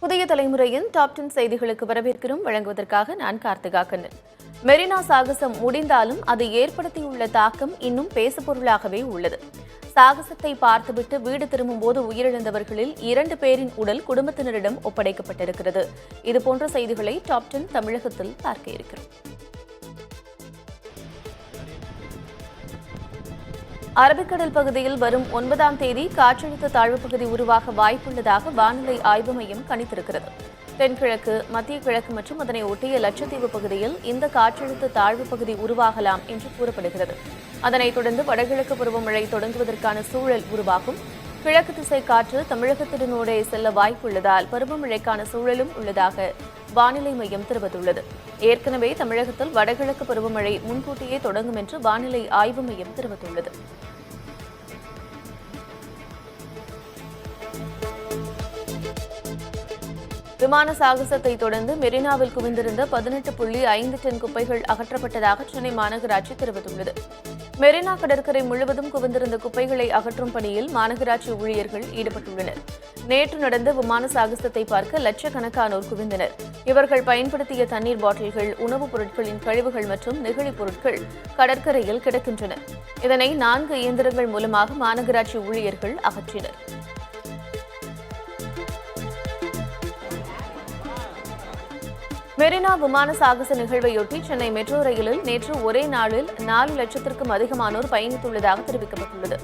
புதிய தலைமுறையின் டாப் 10 செய்திகளுக்கு வரவேற்கிறோம். வழங்குவதற்காக நான் கார்த்திகா கண்ணன். மெரினா சாகசம் முடிந்தாலும் அது ஏற்படுத்தியுள்ள தாக்கம் இன்னும் பேசுபொருளாகவே உள்ளது. சாகசத்தை பார்த்துவிட்டு வீடு திரும்பும்போது உயிரிழந்தவர்களில் 2 பேரின் உடல் குடும்பத்தினரிடம் ஒப்படைக்கப்பட்டிருக்கிறது. இதுபோன்ற செய்திகளை டாப் 10 தமிழகத்தில் பார்க்க இருக்கிறோம். அரபிக்கடல் பகுதியில் வரும் 9ஆம் தேதி காற்றழுத்த தாழ்வு பகுதி உருவாக வாய்ப்புள்ளதாக வானிலை ஆய்வு மையம் கணித்திருக்கிறது. தென்கிழக்கு, மத்திய கிழக்கு மற்றும் அதனை ஒட்டிய லட்சத்தீவு பகுதியில் இந்த காற்றழுத்த தாழ்வு பகுதி உருவாகலாம் என்று கூறப்படுகிறது. அதனைத் தொடர்ந்து வடகிழக்கு பருவமழை தொடங்குவதற்கான சூழல் உருவாகும். கிழக்கு திசை காற்று தமிழகத்தினூடே செல்ல வாய்ப்புள்ளதால் பருவமழைக்கான சூழலும் உள்ளதாக வானிலை மையம் தெரிவித்துள்ளது. ஏற்கனவே தமிழகத்தில் வடகிழக்கு பருவமழை முன்கூட்டியே தொடங்கும் என்று வானிலை ஆய்வு மையம் தெரிவித்துள்ளது. விமான சாகசத்தை தொடர்ந்து மெரினாவில் குவிந்திருந்த 18.5 டன் குப்பைகள் அகற்றப்பட்டதாக சென்னை மாநகராட்சி தெரிவித்துள்ளது. மெரினா கடற்கரை முழுவதும் குவிந்திருந்த குப்பைகளை அகற்றும் பணியில் மாநகராட்சி ஊழியர்கள் ஈடுபட்டுள்ளனர். நேற்று நடந்த விமான சாகசத்தை பார்க்க லட்சக்கணக்கானோர் குவிந்தனர். இவர்கள் பயன்படுத்திய தண்ணீர் பாட்டில்கள், உணவுப் பொருட்களின் கழிவுகள் மற்றும் நெகிழிப் பொருட்கள் கடற்கரையில் கிடக்கின்றன. இதனை 4 இயந்திரங்கள் மூலமாக மாநகராட்சி ஊழியர்கள் அகற்றினர். மெரினா விமான சாகச நிகழ்வையொட்டி சென்னை மெட்ரோ ரயிலில் நேற்று ஒரே நாளில் 4 லட்சத்திற்கும் அதிகமானோர் பயணித்துள்ளதாக தெரிவிக்கப்பட்டுள்ளது.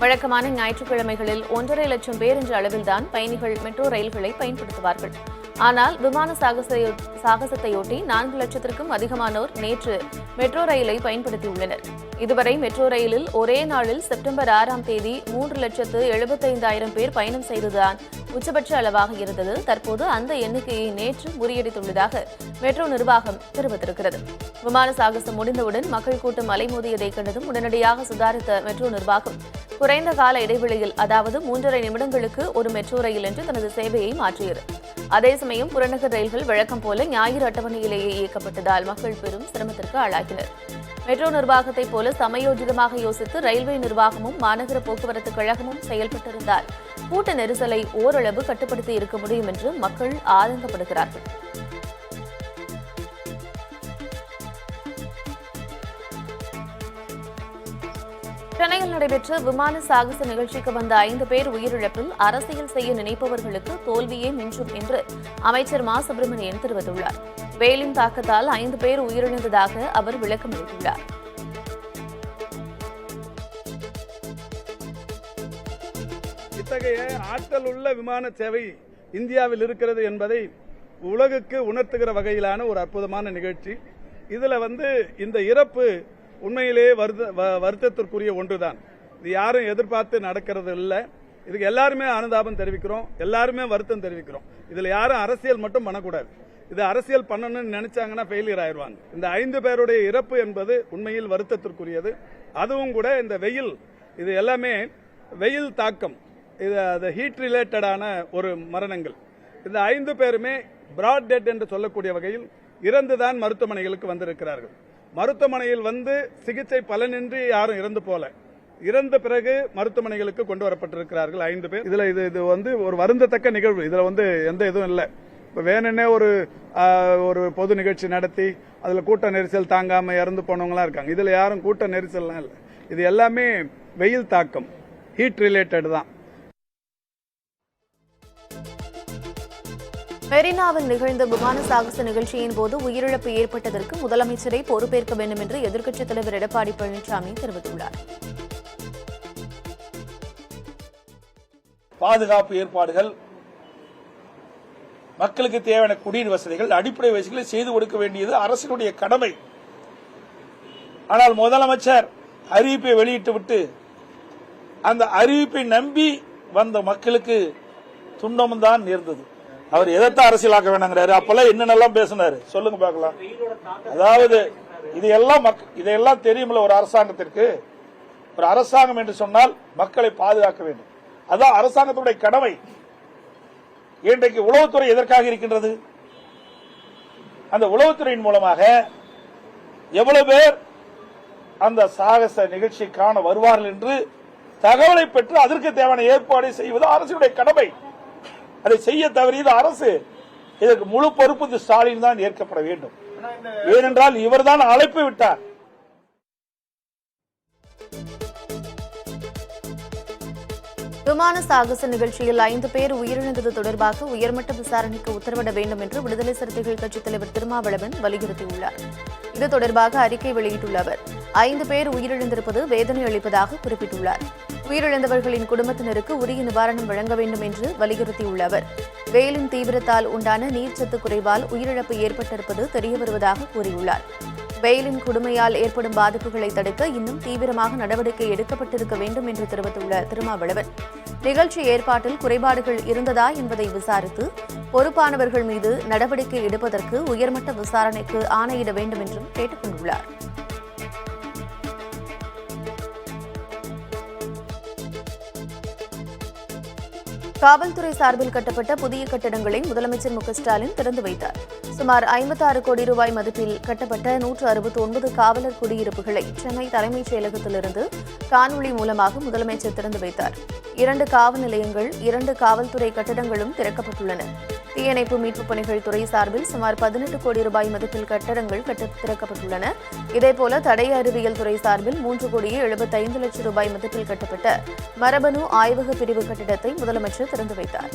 வழக்கமான ஞாயிற்றுக்கிழமைகளில் 1.5 லட்சம் பேர் என்ற அளவில்தான் பயணிகள் மெட்ரோ ரயில்களை பயன்படுத்துவார்கள். ஆனால் விமான சாகசத்தையொட்டி 4 லட்சத்திற்கும் அதிகமானோர் நேற்று மெட்ரோ ரயிலை பயன்படுத்தியுள்ளனர். இதுவரை மெட்ரோ ரயிலில் ஒரே நாளில் செப்டம்பர் 6ஆம் தேதி 3,75,000 பேர் பயணம் செய்ததுதான் உச்சபட்ச அளவாக இருந்தது. தற்போது அந்த எண்ணிக்கையை நேற்று முறியடித்துள்ளதாக மெட்ரோ நிர்வாகம் தெரிவித்திருக்கிறது. விமான சாகசம் முடிந்தவுடன் மக்கள் கூட்டம் அலைமோதியதை கண்டதும் உடனடியாக சுதாரித்த மெட்ரோ நிர்வாகம் குறைந்த கால இடைவெளியில், அதாவது 3.5 நிமிடங்களுக்கு ஒரு மெட்ரோ ரயில் என்று தனது சேவையை மாற்றியது. அதே சமயம் புறநகர் ரயில்கள் வழக்கம் போல ஞாயிறு அட்டவணையிலேயே இயக்கப்பட்டதால் மக்கள் பெரும் சிரமத்திற்கு ஆளாகினர். மெட்ரோ நிர்வாகத்தைப் போல சமயோஜிதமாக யோசித்து ரயில்வே நிர்வாகமும் மாநகர போக்குவரத்து கழகமும் செயல்பட்டிருந்தால் கூட்ட நெரிசலை ஓரளவு கட்டுப்படுத்தி இருக்க முடியும் என்று மக்கள் ஆதங்கப்படுகிறார்கள். சென்னையில் நடைபெற்ற விமான சாகச நிகழ்ச்சிக்கு வந்த 5 பேர் உயிரிழப்பில் அரசியல் செய்ய நினைப்பவர்களுக்கு தோல்வியே மிஞ்சும் என்று அமைச்சர் மா சுப்பிரமணியன் தெரிவித்துள்ளார். வெயிலின் தாக்கத்தால் 5 பேர் உயிரிழந்ததாக அவர் விளக்கம் அளித்துள்ளார். இத்தகைய ஆற்றல் உள்ள விமான சேவை இந்தியாவில் இருக்கிறது என்பதை உலகுக்கு உணர்த்துகிற வகையிலான ஒரு அற்புதமான நிகழ்ச்சி. இதுல இந்த இறப்பு உண்மையிலேயே வருத்தத்திற்குரிய ஒன்றுதான். இது யாரும் எதிர்பார்த்து நடக்கிறது இல்லை. இதுக்கு எல்லாருமே அனுதாபம் தெரிவிக்கிறோம், எல்லாருமே வருத்தம் தெரிவிக்கிறோம். இதுல யாரும் அரசியல் மட்டும் பண்ணக்கூடாது. இது அரசியல் பண்ணணும்னு நினைச்சாங்கன்னா ஃபெயிலியர் ஆயிடுவாங்க. இந்த 5 பேருடைய இறப்பு என்பது உண்மையில் வருத்தத்திற்குரியது. அதுவும் கூட இந்த வெயில், இது எல்லாமே வெயில் தாக்கம், இது ஹீட் ரிலேட்டடான ஒரு மரணங்கள். இந்த 5 பேருமே பிராட் டெட் என்று சொல்லக்கூடிய வகையில் இறந்துதான் மருத்துவமனைகளுக்கு வந்திருக்கிறார்கள். மருத்துவமனையில் சிகிச்சை பலனின்றி யாரும் இறந்து போல, இறந்த பிறகு மருத்துவமனைகளுக்கு கொண்டு வரப்பட்டிருக்கிறார்கள் 5 பேர். இதுல இது ஒரு வருந்தத்தக்க நிகழ்வு. இதுல எந்த இதுவும் இல்லை. இப்ப வேணுன்னே ஒரு பொது நிகழ்ச்சி நடத்தி அதுல கூட்ட நெரிசல் தாங்காம இறந்து போனவங்களா இருக்காங்க. இதுல யாரும் கூட்ட நெரிசல்லாம் இல்லை. இது எல்லாமே வெயில் தாக்கம், ஹீட் ரிலேட்டட் தான். மெரினாவில் நிகழ்ந்த விமான சாகச நிகழ்ச்சியின் போது உயிரிழப்பு ஏற்பட்டதற்கு முதலமைச்சரை பொறுப்பேற்க வேண்டும் என்று எதிர்க்கட்சித் தலைவர் எடப்பாடி பழனிசாமி தெரிவித்துள்ளார். பாதுகாப்பு ஏற்பாடுகள், மக்களுக்கு தேவையான குடிநீர் வசதிகள், அடிப்படை வசதிகளை செய்து கொடுக்க வேண்டியது அரசினுடைய கடமை. ஆனால் முதலமைச்சர் அறிவிப்பை வெளியிட்டுவிட்டு அந்த அறிவிப்பை நம்பி வந்த மக்களுக்கு துன்பம் தான் நேர்ந்தது. அவர் எதைத்தான் அரசியலாக்க வேணாங்கிறாரு. அப்பெல்லாம் என்னென்னலாம் பேசினாரு சொல்லுங்க பார்க்கலாம். அதாவது இதையெல்லாம் தெரியுமில்ல ஒரு அரசாங்கத்திற்கு. ஒரு அரசாங்கம் என்று சொன்னால் மக்களை பாதுகாக்க வேண்டும். அதான் அரசாங்கத்துடைய கடமை. இன்றைக்கு உளவுத்துறை எதற்காக இருக்கின்றது? அந்த உளவுத்துறையின் மூலமாக எவ்வளவு பேர் அந்த சாகச நிகழ்ச்சி காண வருவார்கள் என்று தகவலை பெற்று அதற்கு தேவையான ஏற்பாடு செய்வது அரசுடைய கடமை. அதை செய்ய தவறியது அரசு. இதற்கு முழு பொறுப்பு ஸ்டாலின் தான் ஏற்கப்பட வேண்டும். ஏனென்றால் இவர்தான் அழைப்பு விட்டார். விமான சாகச நிகழ்ச்சியில் 5 பேர் உயிரிழந்தது தொடர்பாக உயர்மட்ட விசாரணைக்கு உத்தரவிட வேண்டும் என்று விடுதலை சிறுத்தைகள் கட்சித் தலைவர் திருமாவளவன் வலியுறுத்தியுள்ளார். இது தொடர்பாக அறிக்கை வெளியிட்டுள்ள அவர் 5 பேர் உயிரிழந்திருப்பது வேதனை அளிப்பதாக குறிப்பிட்டுள்ளார். உயிரிழந்தவர்களின் குடும்பத்தினருக்கு உரிய நிவாரணம் வழங்க வேண்டும் என்று வலியுறுத்தியுள்ள அவர் வெயிலின் தீவிரத்தால் உண்டான நீர்ச்சத்து குறைவால் உயிரிழப்பு ஏற்பட்டிருப்பது தெரியவருவதாக கூறியுள்ளார். வெயிலின் கொடுமையால் ஏற்படும் பாதிப்புகளை தடுக்க இன்னும் தீவிரமாக நடவடிக்கை எடுக்கப்பட்டிருக்க வேண்டும் என்று தெரிவித்துள்ள திருமாவளவன் நிகழ்ச்சி ஏற்பாட்டில் குறைபாடுகள் இருந்ததா என்பதை விசாரித்து பொறுப்பானவர்கள் மீது நடவடிக்கை எடுப்பதற்கு உயர்மட்ட விசாரணைக்கு ஆணையிட வேண்டும் என்றும் கேட்டுக் கொண்டுள்ளார். காவல்துறை சார்பில் கட்டப்பட்ட புதிய கட்டடங்களை முதலமைச்சர் மு க ஸ்டாலின் திறந்து வைத்தார். சுமார் 56 கோடி ரூபாய் மதிப்பில் கட்டப்பட்ட 169 காவலர் குடியிருப்புகளை சென்னை தலைமைச் செயலகத்திலிருந்து காணொலி மூலமாக முதலமைச்சர் திறந்து வைத்தார். 2 காவல் நிலையங்கள், 2 காவல்துறை கட்டடங்களும் திறக்கப்பட்டுள்ளன. தீயணைப்பு மீட்புப் பணிகள் துறை சார்பில் சுமார் 18 கோடி ரூபாய் மதிப்பில் கட்டடங்கள் திறக்கப்பட்டுள்ளன. இதேபோல தடய அறிவியல் துறை சார்பில் 3 கோடியே 75 லட்சம் ரூபாய் மதிப்பில் கட்டப்பட்ட மரபணு ஆய்வக பிரிவு கட்டிடத்தை முதலமைச்சர் திறந்து வைத்தார்.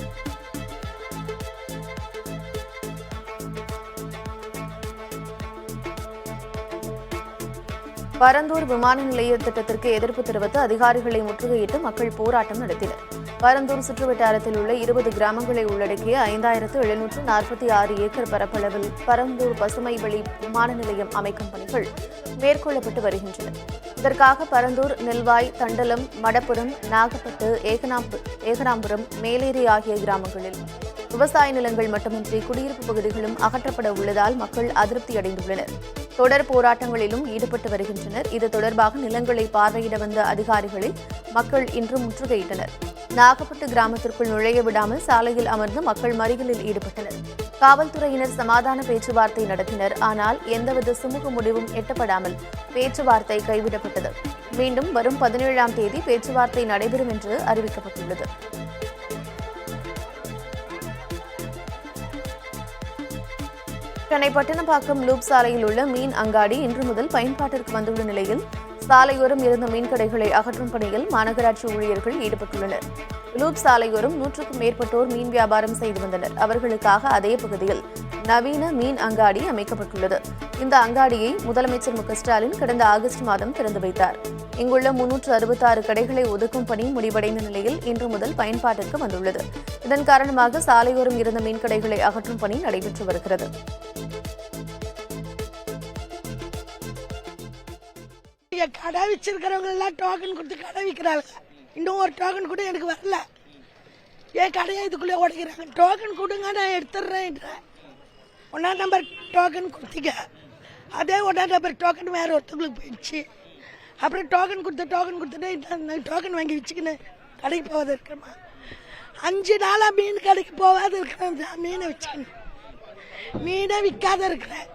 பரந்தூர் விமான நிலைய திட்டத்திற்கு எதிர்ப்பு தெரிவித்து அதிகாரிகளை முற்றுகையிட்டு மக்கள் போராட்டம் நடத்தினர். பரந்தூர் சுற்றுவட்டாரத்தில் உள்ள 20 கிராமங்களை உள்ளடக்கிய 5746 ஏக்கர் பரப்பளவில் பரந்தூர் பசுமை வெளி விமான நிலையம் அமைக்கும் பணிகள் மேற்கொள்ளப்பட்டு வருகின்றன. இதற்காக பரந்தூர், நெல்வாய், தண்டலம், மடப்புரம், நாகப்பட்டு, ஏகனாம்புரம், மேலேரி ஆகிய கிராமங்களில் விவசாய நிலங்கள் மட்டுமின்றி குடியிருப்பு பகுதிகளும் அகற்றப்பட உள்ளதால் மக்கள் அதிருப்தி அடைந்துள்ளனர். தொடர் போராட்டங்களிலும் ஈடுபட்டு வருகின்றனர். இது தொடர்பாக நிலங்களை பார்வையிட வந்த அதிகாரிகளை மக்கள் இன்று முற்றுகையிட்டனர். நாகப்பட்டு கிராமத்திற்குள் நுழைய விடாமல் சாலையில் அமர்ந்து மக்கள் மறியலில் ஈடுபட்டனர். காவல்துறையினர் சமாதான பேச்சுவார்த்தை நடத்தினர். ஆனால் எந்தவித சுமூக முடிவும் எட்டப்படாமல் பேச்சுவார்த்தை கைவிடப்பட்டது. மீண்டும் வரும் 17ஆம் தேதி பேச்சுவார்த்தை நடைபெறும் என்று அறிவிக்கப்பட்டுள்ளது. சென்னை பட்டணப்பாக்கம் லூப் சாலையில் உள்ள மீன் அங்காடி இன்று முதல் பயன்பாட்டிற்கு வந்துள்ள நிலையில் சாலையோரம் இருந்த மீன் கடைகளை அகற்றும் பணியில் மாநகராட்சி ஊழியர்கள் ஈடுபட்டுள்ளனர். லூப் சாலையோரம் 100க்கும் மேற்பட்டோர் மீன் வியாபாரம் செய்து வந்தனர். அவர்களுக்காக அதே பகுதியில் நவீன மீன் அங்காடி அமைக்கப்பட்டுள்ளது. இந்த அங்காடியை முதலமைச்சர் மு க ஸ்டாலின் கடந்த ஆகஸ்ட் மாதம் திறந்து வைத்தார். இங்குள்ள 366 கடைகளை ஒதுக்கும் பணி முடிவடைந்த நிலையில் இன்று முதல் பயன்பாட்டிற்கு வந்துள்ளது. இதன் காரணமாக சாலையோரம் இருந்த மீன் கடைகளை அகற்றும் பணி நடைபெற்று வருகிறது. கடை வச்சிருக்கிறவங்க எல்லாம் டோக்கன் கொடுத்து கடை விற்கிறாங்க. இன்னும் ஒரு டோக்கன் கூட எனக்கு வரல. ஏன் கடையை இதுக்குள்ளே உடைக்கிறாங்க? டோக்கன் கொடுங்க, நான் எடுத்துடுறேன். 1ஆம் நம்பர் டோக்கன் கொடுத்தீங்க, அதே 1ஆம் நம்பர் டோக்கன் வேற ஒருத்தவங்களுக்கு போயிடுச்சு. அப்புறம் டோக்கன் கொடுத்துட்டு இந்த டோக்கன் வாங்கி வச்சுக்கின்னு கடைக்கு போகாத இருக்கிறமா. 5 நாளாக மீன் கடைக்கு போகாத இருக்கிறேன். மீனை வச்சுக்கின்னு மீனை விற்காத இருக்கிறேன்.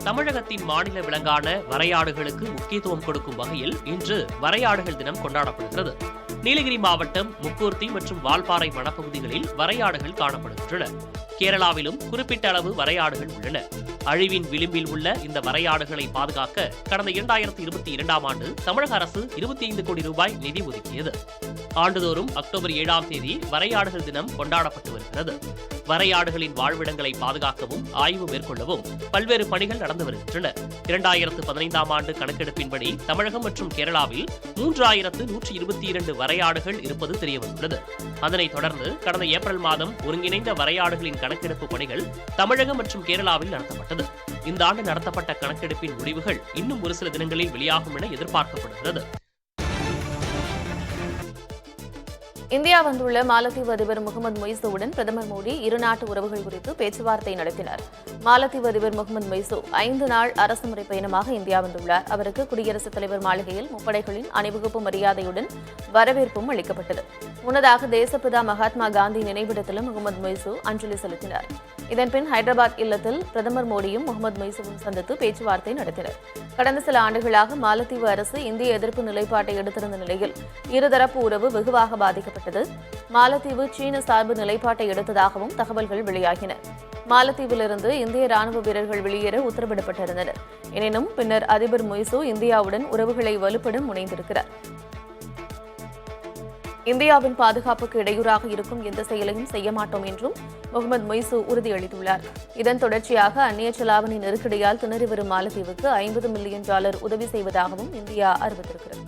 தமிழகத்தின் மாநில விலங்கான வரையாடுகளுக்கு முக்கியத்துவம் கொடுக்கும் வகையில் இன்று வரையாடுகள் தினம் கொண்டாடப்படுகிறது. நீலகிரி மாவட்டம் முக்கூர்த்தி மற்றும் வால்பாறை வனப்பகுதிகளில் வரையாடுகள் காணப்படுகின்றன. கேரளாவிலும் குறிப்பிட்ட அளவு வரையாடுகள் உள்ளன. அழிவின் விளிம்பில் உள்ள இந்த வரையாடுகளை பாதுகாக்க கடந்த 2022ஆம் ஆண்டு தமிழக அரசு 25 கோடி ரூபாய் நிதி ஒதுக்கியது. ஆண்டுதோறும் அக்டோபர் 7ஆம் தேதி வரையாடுகள் தினம் கொண்டாடப்பட்டு வருகிறது. வரையாடுகளின் வாழ்விடங்களை பாதுகாக்கவும் ஆய்வு மேற்கொள்ளவும் பல்வேறு பணிகள் நடந்து வருகின்றன. 2015ஆம் ஆண்டு கணக்கெடுப்பின்படி தமிழகம் மற்றும் கேரளாவில் 3122 வரையாடுகள் இருப்பது தெரியவந்துள்ளது. அதனைத் தொடர்ந்து கடந்த ஏப்ரல் மாதம் ஒருங்கிணைந்த வரையாடுகளின் கணக்கெடுப்பு பணிகள் தமிழகம் மற்றும் கேரளாவில் நடத்தப்பட்டது. இந்த ஆண்டு நடத்தப்பட்ட கணக்கெடுப்பின் முடிவுகள் இன்னும் ஒரு சில தினங்களில் வெளியாகும் என எதிர்பார்க்கப்படுகிறது. இந்தியா வந்துள்ள மாலத்தீவு அதிபர் முகமது மொய்சுவுடன் பிரதமர் மோடி இருநாட்டு உறவுகள் குறித்து பேச்சுவார்த்தை நடத்தினார். மாலத்தீவு அதிபர் முகமது மொய்சு 5 நாள் அரசுமுறை பயணமாக இந்தியா வந்துள்ளார். அவருக்கு குடியரசுத் தலைவர் மாளிகையில் முப்படைகளின் அணிவகுப்பு மரியாதையுடன் வரவேற்பும் அளிக்கப்பட்டது. முன்னதாக தேசப்பிதா மகாத்மா காந்தி நினைவிடத்திலும் முகமது மொய்சு அஞ்சலி செலுத்தினார். இதன்பின் ஹைதராபாத் இல்லத்தில் பிரதமர் மோடியும் முகமது மொய்சுவும் சந்தித்து பேச்சுவார்த்தை நடத்தினர். கடந்த சில ஆண்டுகளாக மாலத்தீவு அரசு இந்திய எதிர்ப்பு நிலைப்பாட்டை எடுத்திருந்த நிலையில் இருதரப்பு உறவு வெகுவாக பாதிக்கப்பட்டது. மாலத்தீவு சீன சார்பு நிலைப்பாட்டை எடுத்ததாகவும் தகவல்கள் வெளியாகின. மாலத்தீவிலிருந்து இந்திய ராணுவ வீரர்கள் வெளியேற உத்தரவிடப்பட்டிருந்தனர். எனினும் பின்னர் அதிபர் மொய்சு இந்தியாவுடன் உறவுகளை வலுப்பட முனைந்திருக்கிறார். இந்தியாவின் பாதுகாப்புக்கு இடையூறாக இருக்கும் எந்த செயலையும் செய்ய மாட்டோம் என்றும் முகமது மொய்சு உறுதியளித்துள்ளார். இதன் தொடர்ச்சியாக அந்நிய செலாவணி நெருக்கடியால் திணறி வரும் மாலத்தீவுக்கு $50 மில்லியன் உதவி செய்வதாகவும் இந்தியா அறிவித்திருக்கிறது.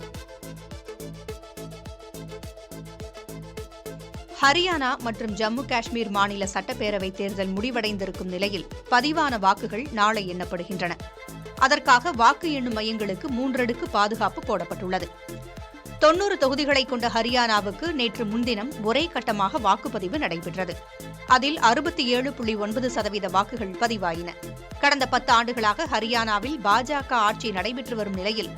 ஹரியானா மற்றும் ஜம்மு காஷ்மீர் மாநில சட்டப்பேரவை தேர்தல் முடிவடைந்திருக்கும் நிலையில் பதிவான வாக்குகள் நாளை எண்ணப்படுகின்றன. அதற்காக வாக்கு எண்ணும் மையங்களுக்கு 3 அடுக்கு பாதுகாப்பு போடப்பட்டுள்ளது. 90 தொகுதிகளை கொண்ட ஹரியானாவுக்கு நேற்று முன்தினம் ஒரே கட்டமாக வாக்குப்பதிவு நடைபெற்றது. அதில் 67.9% வாக்குகள் பதிவாயின. கடந்த 10 ஆண்டுகளாக ஹரியானாவில் பாஜக ஆட்சி நடைபெற்று வரும் நிலையில்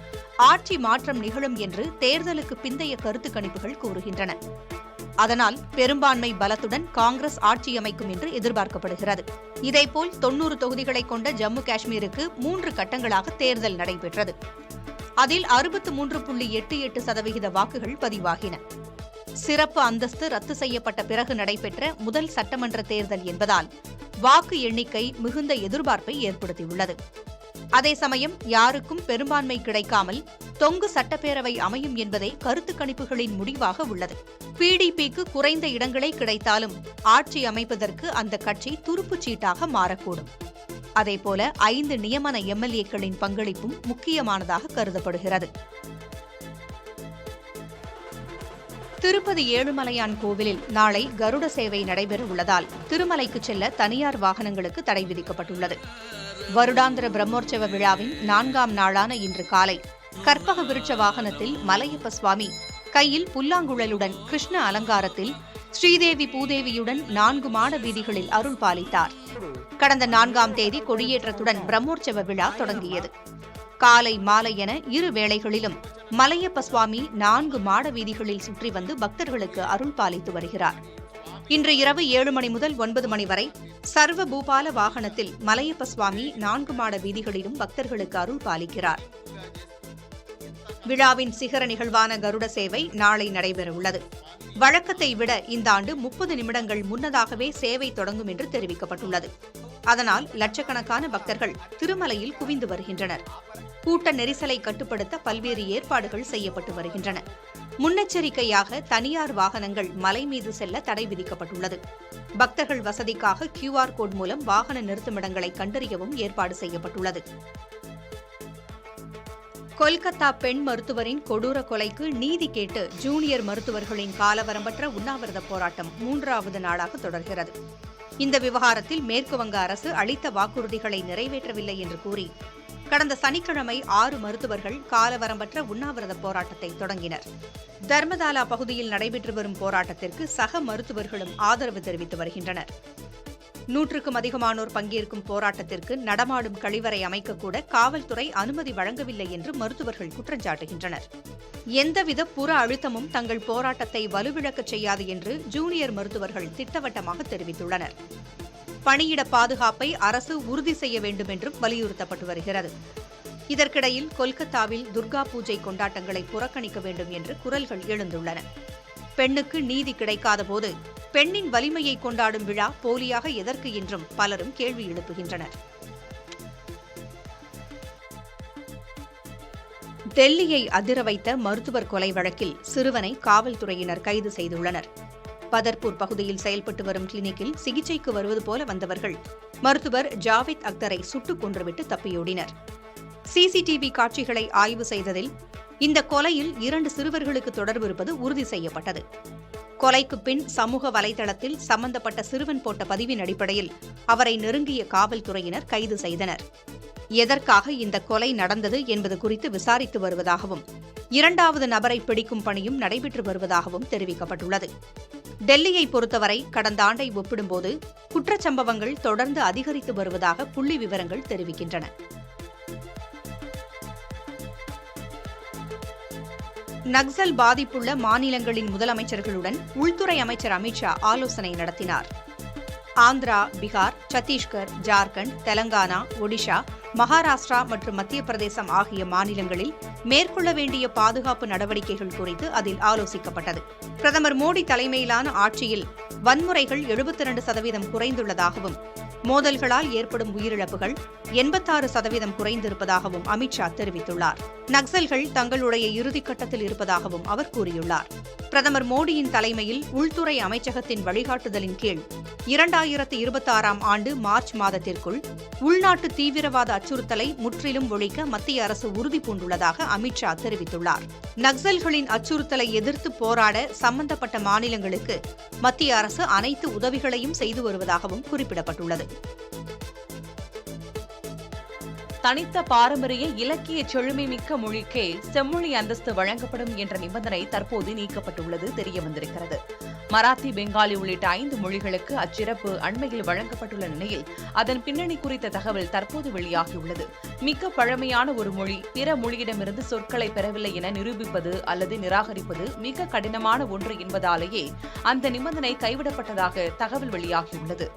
ஆட்சி மாற்றம் நிகழும் என்று தேர்தலுக்கு பிந்தைய கருத்து கணிப்புகள் கூறுகின்றன. அதனால் பெரும்பான்மை பலத்துடன் காங்கிரஸ் ஆட்சி அமைக்கும் என்று எதிர்பார்க்கப்படுகிறது. இதேபோல் 90 தொகுதிகளை கொண்ட ஜம்மு காஷ்மீருக்கு 3 கட்டங்களாக தேர்தல் நடைபெற்றது. அதில் 63.88% வாக்குகள் பதிவாகின. சிறப்பு அந்தஸ்து ரத்து செய்யப்பட்ட பிறகு நடைபெற்ற முதல் சட்டமன்ற தேர்தல் என்பதால் வாக்கு எண்ணிக்கை மிகுந்த எதிர்பார்ப்பை ஏற்படுத்தியுள்ளது. அதே சமயம் யாருக்கும் பெரும்பான்மை கிடைக்காமல் தொங்கு சட்டப்பேரவை அமையும் என்பதே கருத்து கணிப்புகளின் முடிவாக உள்ளது. பிடிபிக்கு குறைந்த இடங்களே கிடைத்தாலும் ஆட்சி அமைப்பதற்கு அந்த கட்சி துருப்புச் சீட்டாக மாறக்கூடும். அதேபோல 5 நியமன எம்எல்ஏக்களின் பங்களிப்பும் முக்கியமானதாக கருதப்படுகிறது. திருப்பதி ஏழுமலையான் கோவிலில் நாளை கருட சேவை நடைபெற உள்ளதால் திருமலைக்கு செல்ல தனியார் வாகனங்களுக்கு தடை விதிக்கப்பட்டுள்ளது. வருடாந்திர பிரம்மோற்சவ விழாவின் 4ஆம் நாளான இன்று காலை கற்பக விருட்ச வாகனத்தில் மலையப்ப சுவாமி கையில் புல்லாங்குழலுடன் கிருஷ்ண அலங்காரத்தில் ஸ்ரீதேவி பூதேவியுடன் 4 மாட வீதிகளில் அருள் பாலித்தார். கடந்த 4ஆம் தேதி கொடியேற்றத்துடன் பிரம்மோற்சவ விழா தொடங்கியது. காலை மாலை என 2 வேளைகளிலும் மலையப்ப சுவாமி 4 மாட வீதிகளில் சுற்றி வந்து பக்தர்களுக்கு அருள் பாலித்து வருகிறார். இன்று இரவு 7 மணி முதல் 9 மணி வரை சர்வ பூபால வாகனத்தில் மலையப்ப சுவாமி 4 மாட வீதிகளிலும் பக்தர்களுக்கு அருள் பாலிக்கிறார். விழாவின் சிகர நிகழ்வான கருட சேவை நாளை நடைபெறவுள்ளது. வழக்கத்தை விட இந்த ஆண்டு 30 நிமிடங்கள் முன்னதாகவே சேவை தொடங்கும் என்று தெரிவிக்கப்பட்டுள்ளது. அதனால் லட்சக்கணக்கான பக்தர்கள் திருமலையில் குவிந்து வருகின்றனர். கூட்ட நெரிசலை கட்டுப்படுத்த பல்வேறு ஏற்பாடுகள் செய்யப்பட்டு வருகின்றன. முன்னெச்சரிக்கையாக தனியார் வாகனங்கள் மலை மீது செல்ல தடை விதிக்கப்பட்டுள்ளது. பக்தர்கள் வசதிக்காக QR கோட் மூலம் வாகன நிறுத்துமிடங்களை கண்டறியவும் ஏற்பாடு செய்யப்பட்டுள்ளது. கொல்கத்தா பெண் மருத்துவரின் கொடூர கொலைக்கு நீதி கேட்டு ஜூனியர் மருத்துவர்களின் காலவரம்பற்ற உண்ணாவிரத போராட்டம் 3வது நாளாக தொடர்கிறது. இந்த விவகாரத்தில் மேற்குவங்க அரசு அளித்த வாக்குறுதிகளை நிறைவேற்றவில்லை என்று கூறி கடந்த சனிக்கிழமை 6 மருத்துவர்கள் காலவரம்பற்ற உண்ணாவிரத போராட்டத்தை தொடங்கினர். தர்மதாலா பகுதியில் நடைபெற்று வரும் போராட்டத்திற்கு சக மருத்துவர்களும் ஆதரவு தெரிவித்து வருகின்றனர். 100க்கும் அதிகமானோர் பங்கேற்கும் போராட்டத்திற்கு நடமாடும் கழிவறை அமைக்கக்கூட காவல்துறை அனுமதி வழங்கவில்லை என்று மருத்துவர்கள் குற்றஞ்சாட்டுகின்றனர். எந்தவித புற அழுத்தமும் தங்கள் போராட்டத்தை வலுவிழக்கச் செய்யாது என்று ஜூனியர் மருத்துவர்கள் திட்டவட்டமாக தெரிவித்துள்ளனர். பணியிட பாதுகாப்பை அரசு உறுதி செய்ய வேண்டும் என்றும் வலியுறுத்தப்பட்டு வருகிறது. இதற்கிடையில் கொல்கத்தாவில் துர்கா பூஜை கொண்டாட்டங்களை புறக்கணிக்க வேண்டும் என்று குரல்கள் எழுந்துள்ளன. பெண்ணுக்கு நீதி கிடைக்காத போது பெண்ணின் வலிமையை கொண்டாடும் விழா போலியாக எதற்கு என்றும் பலரும் கேள்வி எழுப்புகின்றனர். டெல்லியை அதிர வைத்த மருத்துவர் கொலை வழக்கில் சிறுவனை காவல்துறையினர் கைது செய்துள்ளனர். பதர்பூர் பகுதியில் செயல்பட்டு வரும் கிளினிக்கில் சிகிச்சைக்கு வருவது போல வந்தவர்கள் மருத்துவர் ஜாவேத் அக்தரை சுட்டுக் கொன்றுவிட்டு தப்பியோடினர். சிசிடிவி காட்சிகளை ஆய்வு செய்ததில் இந்த கொலையில் 2 சிறுவர்களுக்கு தொடர்பு இருப்பது உறுதி செய்யப்பட்டது. கொலைக்கு பின் சமூக வலைதளத்தில் சம்பந்தப்பட்ட சிறுவன் போட்ட பதிவின் அடிப்படையில் அவரை நெருங்கிய காவல்துறையினர் கைது செய்தனர். எதற்காக இந்த கொலை நடந்தது என்பது குறித்து விசாரித்து வருவதாகவும் இரண்டாவது நபரை பிடிக்கும் பணியும் நடைபெற்று வருவதாகவும் தெரிவிக்கப்பட்டுள்ளது. டெல்லியை பொறுத்தவரை கடந்த ஆண்டை ஒப்பிடும்போது குற்றச்சம்பவங்கள் தொடர்ந்து அதிகரித்து வருவதாக புள்ளி விவரங்கள் தெரிவிக்கின்றன. நக்சல் பாதிப்புள்ள மாநிலங்களின் முதலமைச்சர்களுடன் உள்துறை அமைச்சர் அமித்ஷா ஆலோசனை நடத்தினார். ஆந்திரா, பீகார், சத்தீஸ்கர், ஜார்க்கண்ட், தெலங்கானா, ஒடிஷா, மகாராஷ்டிரா மற்றும் மத்திய பிரதேசம் ஆகிய மாநிலங்களில் மேற்கொள்ள வேண்டிய பாதுகாப்பு நடவடிக்கைகள் குறித்து அதில் ஆலோசிக்கப்பட்டது. பிரதமர் மோடி தலைமையிலான ஆட்சியில் வன்முறைகள் 72% குறைந்துள்ளதாகவும் மோதல்களால் ஏற்படும் உயிரிழப்புகள் 86% குறைந்திருப்பதாகவும் அமித்ஷா தெரிவித்துள்ளார். நக்சல்கள் தங்களுடைய இறுதிக்கட்டத்தில் இருப்பதாகவும் அவர் கூறியுள்ளார். பிரதமர் மோடியின் தலைமையில் உள்துறை அமைச்சகத்தின் வழிகாட்டுதலின் கீழ் 2026ஆம் ஆண்டு மார்ச் மாதத்திற்குள் உள்நாட்டு தீவிரவாத அச்சுறுத்தலை முற்றிலும் ஒழிக்க மத்திய அரசு உறுதிபூண்டுள்ளதாக அமித்ஷா தெரிவித்துள்ளார். நக்சல்களின் அச்சுறுத்தலை எதிர்த்து போராட சம்பந்தப்பட்ட மாநிலங்களுக்கு மத்திய அரசு அனைத்து உதவிகளையும் செய்து வருவதாகவும் குறிப்பிடப்பட்டுள்ளது. தனித்த பாரம்பரிய இலக்கிய செழுமைமிக்க மொழிக்கே செம்மொழி அந்தஸ்து வழங்கப்படும் என்ற நிபந்தனை தற்போது நீக்கப்பட்டுள்ளது தெரியவந்திருக்கிறது. மராத்தி, பெங்காலி உள்ளிட்ட 5 மொழிகளுக்கு அச்சிறப்பு அண்மையில் வழங்கப்பட்டுள்ள நிலையில் அதன் பின்னணி குறித்த தகவல் தற்போது வெளியாகியுள்ளது. மிக்க பழமையான ஒரு மொழி பிற மொழியிடமிருந்து சொற்களை பெறவில்லை என நிரூபிப்பது அல்லது நிராகரிப்பது மிக கடினமான ஒன்று என்பதாலேயே அந்த நிபந்தனை கைவிடப்பட்டதாக தகவல் வெளியாகியுள்ளது.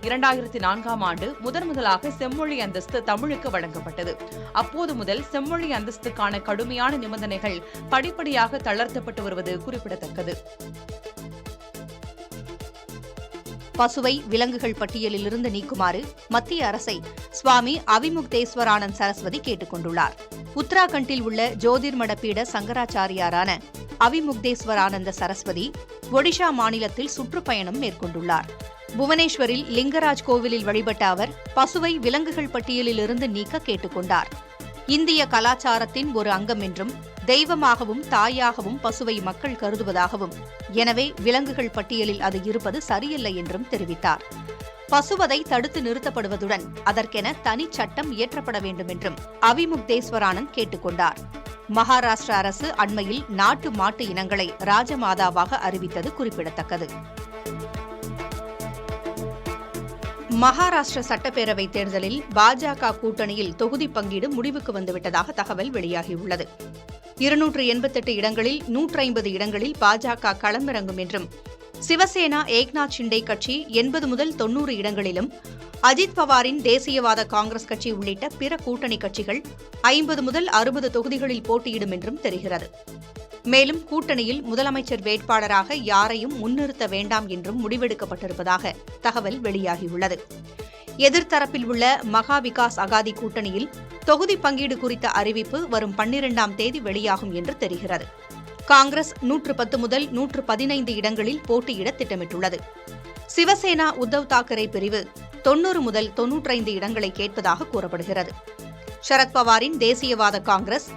2004ஆம் ஆண்டு முதலாக செம்மொழி அந்தஸ்து தமிழுக்கு வழங்கப்பட்டது. அப்போது முதல் செம்மொழி அந்தஸ்துக்கான கடுமையான நிபந்தனைகள் படிப்படியாக தளர்த்தப்பட்டு வருவது குறிப்பிடத்தக்கது. பசுவை விலங்குகள் பட்டியலிலிருந்து நீக்குமாறு மத்திய அரசை சுவாமி அவிமுக்தேஸ்வரானந்த் சரஸ்வதி கேட்டுக் கொண்டுள்ளார். உத்தராகண்டில் உள்ள ஜோதிர்மட பீட சங்கராச்சாரியாரான அவிமுக்தேஸ்வரானந்த சரஸ்வதி ஒடிஷா மாநிலத்தில் சுற்றுப்பயணம் மேற்கொண்டுள்ளார். புவனேஸ்வரில் லிங்கராஜ் கோவிலில் வழிபட்ட அவர் பசுவை விலங்குகள் பட்டியலிலிருந்து நீக்க கேட்டுக் கொண்டார். இந்திய கலாச்சாரத்தின் ஒரு அங்கம் என்றும் தெய்வமாகவும் தாயாகவும் பசுவை மக்கள் கருதுவதாகவும், எனவே விலங்குகள் பட்டியலில் அது இருப்பது சரியில்லை என்றும் தெரிவித்தார். பசுவதை தடுத்து நிறுத்தப்படுவதுடன் அதற்கென தனி சட்டம் இயற்றப்பட வேண்டும் என்றும் அவிமுக்தேஸ்வரானந்த் கேட்டுக் கொண்டார். மகாராஷ்டிரா அரசு அண்மையில் நாட்டு மாட்டு இனங்களை ராஜமாதாவாக அறிவித்தது குறிப்பிடத்தக்கது. மகாராஷ்டிர சட்டப்பேரவைத் தேர்தலில் பாஜக கூட்டணியில் தொகுதி பங்கீடு முடிவுக்கு வந்துவிட்டதாக தகவல் வெளியாகியுள்ளது. 288 இடங்களில் 150 இடங்களில் பாஜக களமிறங்கும் என்றும், சிவசேனா ஏக்நாத் ஷிண்டே கட்சி 80 முதல் 90 இடங்களிலும், அஜித் பவாரின் தேசியவாத காங்கிரஸ் கட்சி உள்ளிட்ட பிற கூட்டணி கட்சிகள் 50 முதல் 60 தொகுதிகளில் போட்டியிடும் என்றும் தெரிகிறது. மேலும் கூட்டணியில் முதலமைச்சர் வேட்பாளராக யாரையும் முன்னிறுத்த வேண்டாம் என்றும் முடிவெடுக்கப்பட்டிருப்பதாக தகவல் வெளியாகியுள்ளது. எதிர்த்தரப்பில் உள்ள மகா விகாஸ் அகாதி கூட்டணியில் தொகுதி பங்கீடு குறித்த அறிவிப்பு வரும் 12ஆம் தேதி வெளியாகும் என்று தெரிகிறது. காங்கிரஸ் 110 முதல் 115 இடங்களில் போட்டியிட திட்டமிட்டுள்ளது. சிவசேனா உத்தவ் தாக்கரே பிரிவு 90 முதல் 95 இடங்களை கேட்பதாக கூறப்படுகிறது. சரத்பவாரின் தேசியவாத காங்கிரஸ்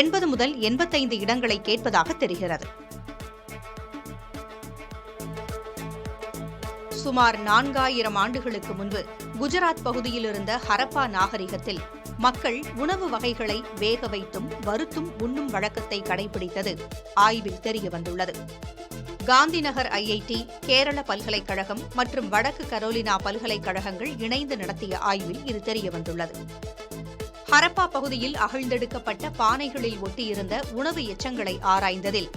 80 முதல் 85 இடங்களை கேட்பதாக தெரிகிறது. சுமார் 4000 ஆண்டுகளுக்கு முன்பு குஜராத் பகுதியில் இருந்த ஹரப்பா நாகரிகத்தில் மக்கள் உணவு வகைகளை வேக வைத்தும் வறுத்தும் உண்ணும் வழக்கத்தை கடைபிடித்தது ஆய்வில் தெரியவந்துள்ளது. காந்திநகர் ஐஐடி, கேரள பல்கலைக்கழகம் மற்றும் வடக்கு கரோலினா பல்கலைக்கழகங்கள் இணைந்து நடத்திய ஆய்வில் இது தெரியவந்துள்ளது. ஹரப்பா பகுதியில் அகழ்ந்தெடுக்கப்பட்ட பானைகளில் ஒட்டியிருந்த உணவு எச்சங்களை ஆராய்ந்ததில்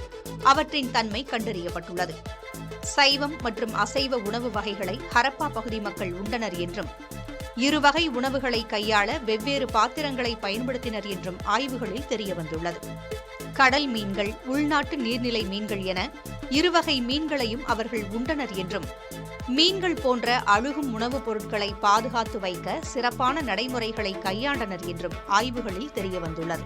அவற்றின் தன்மை கண்டறியப்பட்டுள்ளது. சைவம் மற்றும் அசைவ உணவு வகைகளை ஹரப்பா பகுதி மக்கள் உண்டனர் என்றும், இருவகை உணவுகளை கையாள வெவ்வேறு பாத்திரங்களை பயன்படுத்தினர் என்றும் ஆய்வுகளில் தெரியவந்துள்ளது. கடல் மீன்கள், உள்நாட்டு நீர்நிலை மீன்கள் என இருவகை மீன்களையும் அவர்கள் உண்டனர் என்றும், மீன்கள் போன்ற அழுகும் உணவுப் பொருட்களை பாதுகாத்து வைக்க சிறப்பான நடைமுறைகளை கையாண்டனர் என்றும் ஆய்வுகளில் தெரியவந்துள்ளது.